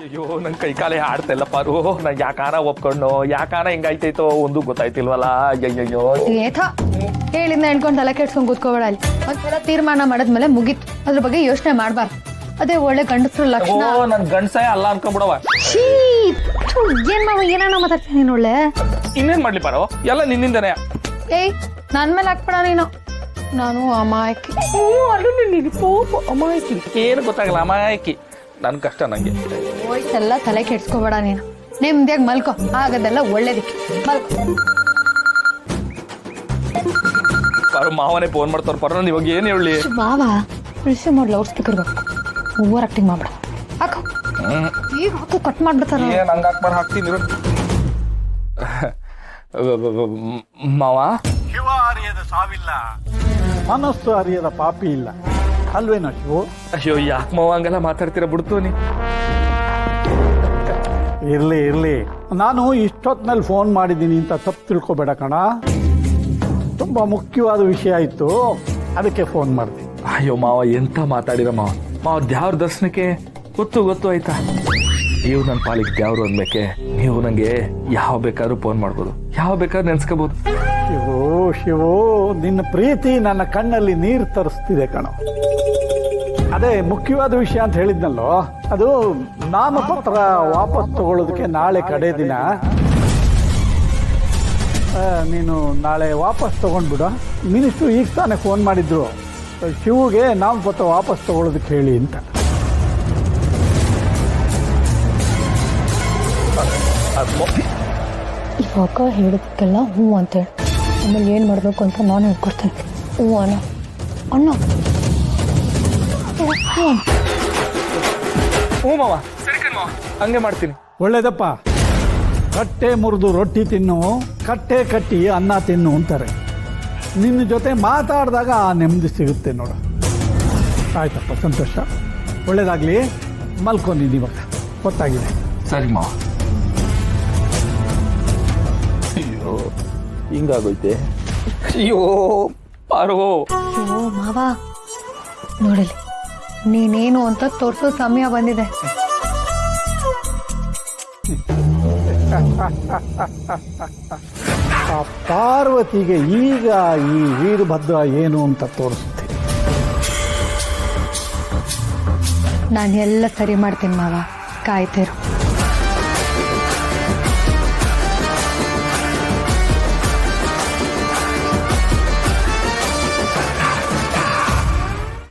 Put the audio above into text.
ಅಯ್ಯೋ ನನ್ ಕೈ ಕಾಲೇ ಆಡ್ತಿಲ್ಲ ಪಾರು. ನಾ ಯಾಕಾರ ಒಪ್ಕೊಂಡು ಯಾಕಾರ ಹಿಂಗಾಯ್ತೈತೋ ಒಂದು ಗೊತ್ತಾಯ್ತಿಲ್ವಲ್ಲ. ಅಯ್ಯಯ್ಯೋ ಏಥ ಹೇಳಿಂದ ಎಣ್ಕೊಂಡು ತಲೆ ಕೆಡ್ಸ್ಕೊಂಡ್ ಕೂತ್ಕೋಬೇಡ. ಅಲ್ಲಿ ಒಂದ್ಸಲ ತೀರ್ಮಾನ ಮಾಡಿದ್ಮೇಲೆ ಮುಗೀತು, ಅದ್ರ ಬಗ್ಗೆ ಯೋಚನೆ ಮಾಡ್ಬಾರ್ದು. ಅದೇ ಒಳ್ಳೆ ಗಂಡಸ್ರ ಲಕ್ಷಣ. ನನ್ ಗಂಡಸಾಯ ಅಲ್ಲ ಅನ್ಕೊಂಡ್ಬಿಡವ. ಏನ್ ಮಾವ ಏನಾನ ಮಾತಾಡ್ತೀನಿ ಒಳ್ಳೆ. ಇನ್ನೇನ್ ಮಾಡ್ಲಿ ಪಾರು, ಎಲ್ಲ ನಿನ್ನಿಂದನೇ. ಏಯ್ ನನ್ ಮೇಲೆ ಹಾಕ್ಬೇಡ ನೀನು, ನಾನು ಅಮಾಯಕಿ. ಅಮಾಯಕಿ ಏನು ಗೊತ್ತಾಗಲ್ಲ, ಅಮಾಯಕಿ. ನನ್ ಕಷ್ಟ ನಂಗೆ. ವಯಸ್ಸೆಲ್ಲ ತಲೆ ಕೆಡ್ಸ್ಕೋಬೇಡ ನೀನು, ನೆಮ್ಮದಿಯಾಗಿ ಮಲ್ಕೋ, ಆಗದೆಲ್ಲ ಒಳ್ಳೇದಕ್ಕೆ ಮಲ್ಕೋ. ಪಾರು ಮಾವನೇ ಫೋನ್ ಮಾಡ್ತಾರ ಪಾರು, ನಾನು ಇವಾಗ ಏನ್ ಹೇಳಿ. ಮಾವ ರಿಸೀವ್ ಮಾಡಿ ಲೌಡ್ ಸ್ಪೀಕರ್ ಓವರ್ ಆಕ್ಟಿಂಗ್ ಮಾಡ್ಬೇಡ. ಹಾಕೋ ಈಗ ಹಾಕು, ಕಟ್ ಮಾಡ್ಬಿಡ್ತಾರ. ಏನ್ ಹಂಗ ಹಾಕ್ಬಾರ, ಹಾಕ್ತೀನಿ ಮಾವ. ಶಿವ ಅರಿಯದ ಸಾವಿಲ್ಲ, ಮನಸ್ಸು ಅರಿಯದ ಪಾಪಿ ಇಲ್ಲ ಅಲ್ವೇನೋ ಶಿವು? ಅಯ್ಯೋ ಯಾಕೆ ಮಾವ ಹಂಗೆಲ್ಲ ಮಾತಾಡ್ತೀರಾ, ಬಿಡ್ತೋನಿ. ಇರ್ಲಿ ಇರ್ಲಿ, ನಾನು ಇಷ್ಟೊತ್ತಿನಲ್ಲಿ ಫೋನ್ ಮಾಡಿದ್ದೀನಿ ಅಂತ ತಪ್ಪು ತಿಳ್ಕೊಬೇಡ ಕಣ. ತುಂಬಾ ಮುಖ್ಯವಾದ ವಿಷಯ ಇತ್ತು, ಅದಕ್ಕೆ ಫೋನ್ ಮಾಡಿದೆ. ಅಯ್ಯೋ ಮಾವ ಎಂತ ಮಾತಾಡಿರ ಮಾವ. ಮಾವ ದ್ಯಾವ್ರ ದರ್ಶನಕ್ಕೆ ಗೊತ್ತು ಆಯ್ತಾ. ನೀವು ನನ್ನ ಪಾಲಿಗೆ ದ್ಯಾವ್ರು ಅನ್ಬೇಕೆ. ನೀವು ನಂಗೆ ಯಾವ ಬೇಕಾದ್ರೂ ಫೋನ್ ಮಾಡ್ಬೋದು, ಯಾವ ಬೇಕಾದ್ರೂ ನೆನ್ಸ್ಕೋಬಹುದು. ಶಿವು ನಿನ್ನ ಪ್ರೀತಿ ನನ್ನ ಕಣ್ಣಲ್ಲಿ ನೀರು ತರಿಸ್ತಿದೆ ಕಣ. ಅದೇ ಮುಖ್ಯವಾದ ವಿಷಯ ಅಂತ ಹೇಳಿದ್ನಲ್ಲೋ, ಅದು ನಾಮಪತ್ರ ವಾಪಸ್ ತಗೊಳ್ಳೋದಕ್ಕೆ ನಾಳೆ ಕಡೆ ದಿನ. ನೀನು ನಾಳೆ ವಾಪಸ್ ತಗೊಂಡ್ಬಿಡು. ಮಿನಿಸ್ಟ್ರು ಈಗ ತಾನೇ ಫೋನ್ ಮಾಡಿದ್ರು, ಶಿವುಗೆ ನಾಮಪತ್ರ ವಾಪಸ್ ತಗೊಳ್ಳೋದಕ್ಕೆ ಹೇಳಿ ಅಂತ. ಇವಾಗ ಹೇಳಿದಕ್ಕೆಲ್ಲ ಹ್ಞೂ ಅಂತೇಳಿ, ಆಮೇಲೆ ಏನು ಮಾಡಬೇಕು ಅಂತ ನಾನು ಹೇಳ್ಕೊಡ್ತೇನೆ. ಹ್ಞೂ ಅಣ್ಣ ಅಣ್ಣ ಹ್ಞೂ ಮಾವ, ಸರಿ ಮಾವ, ಹಂಗೆ ಮಾಡ್ತೀನಿ. ಒಳ್ಳೇದಪ್ಪ. ಕಟ್ಟೆ ಮುರಿದು ರೊಟ್ಟಿ ತಿನ್ನು, ಕಟ್ಟೆ ಕಟ್ಟಿ ಅನ್ನ ತಿನ್ನು ಅಂತಾರೆ. ನಿನ್ನ ಜೊತೆ ಮಾತಾಡಿದಾಗ ಆ ನೆಮ್ಮದಿ ಸಿಗುತ್ತೆ ನೋಡು. ಆಯ್ತಪ್ಪ, ಸಂತೋಷ. ಒಳ್ಳೇದಾಗ್ಲಿ, ಮಲ್ಕೊಂಡಿದ್ದೀನಿ ಇವಾಗ, ಗೊತ್ತಾಗಿದೆ. ಸರಿ ಮಾವ. ಅಯ್ಯೋ ಹಿಂಗಾಗೋಯ್ತೆ. ಅಯ್ಯೋ ಪಾರು. ಅಯ್ಯೋ ಮಾವ, ನೋಡಲಿ ನೀನೇನು ಅಂತ ತೋರಿಸೋ ಸಮಯ ಬಂದಿದೆ. ಆ ಪಾರ್ವತಿಗೆ ಈಗ ಈ ವೀರಭದ್ರ ಏನು ಅಂತ ತೋರಿಸುತ್ತೆ. ನಾನು ಎಲ್ಲ ಸರಿ ಮಾಡ್ತೀನಿ ಮಾವ, ಕಾಯ್ತಿರು.